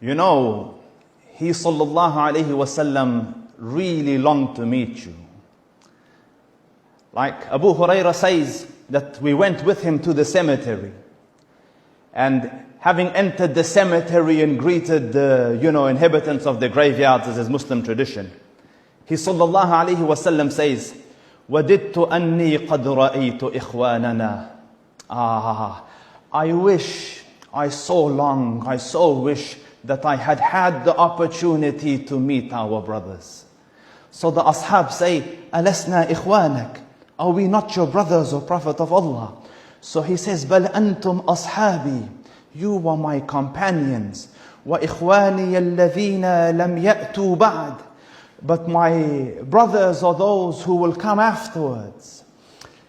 You know, he sallallahu alayhi wasallam really longed to meet you. Like Abu Hurairah says that we went with him to the cemetery, and having entered the cemetery and greeted the inhabitants of the graveyards, as is Muslim tradition, he sallallahu alayhi wasallam says, وَدِدْتُ أَنِّي قَدْ رَأَيْتُ إِخْوَانَنَا. I so wish that I had had the opportunity to meet our brothers. So the ashab say, أَلَسْنَا إِخْوَانَكَ? Are we not your brothers, O Prophet of Allah? So he says, بَلْ أَنْتُمْ أَصْحَابِي. You were my companions. وَإِخْوَانِيَ الَّذِينَ لَمْ يَأْتُوا بَعْدِ. But my brothers are those who will come afterwards.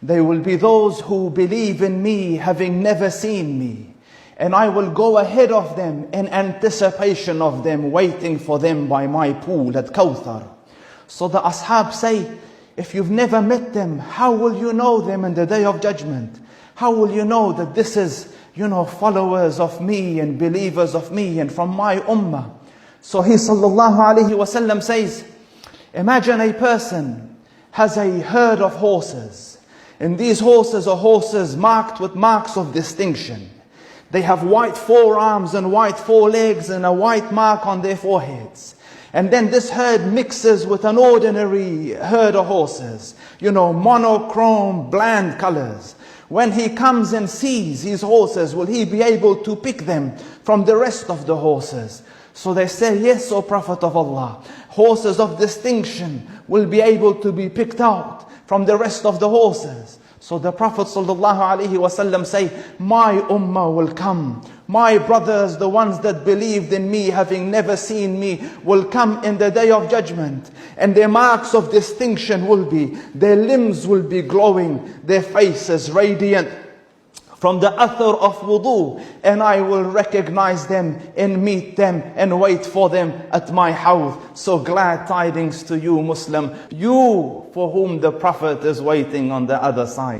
They will be those who believe in me, having never seen me. And I will go ahead of them in anticipation of them, waiting for them by my pool at Kawthar. So the ashab say, if you've never met them, how will you know them in the Day of Judgment? How will you know that this is, followers of me and believers of me and from my ummah? So he sallallahu alayhi wasallam says, imagine a person has a herd of horses. And these horses are horses marked with marks of distinction. They have white forearms and white forelegs and a white mark on their foreheads. And then this herd mixes with an ordinary herd of horses. Monochrome, bland colors. When he comes and sees his horses, will he be able to pick them from the rest of the horses? So they say, yes, O Prophet of Allah. Horses of distinction will be able to be picked out from the rest of the horses. So the Prophet ﷺ say, my ummah will come. My brothers, the ones that believed in me, having never seen me, will come in the Day of Judgment. And their marks of distinction will be, their limbs will be glowing, their faces radiant from the athar of wudu. And I will recognize them and meet them and wait for them at my house. So glad tidings to you, Muslim, you for whom the Prophet is waiting on the other side.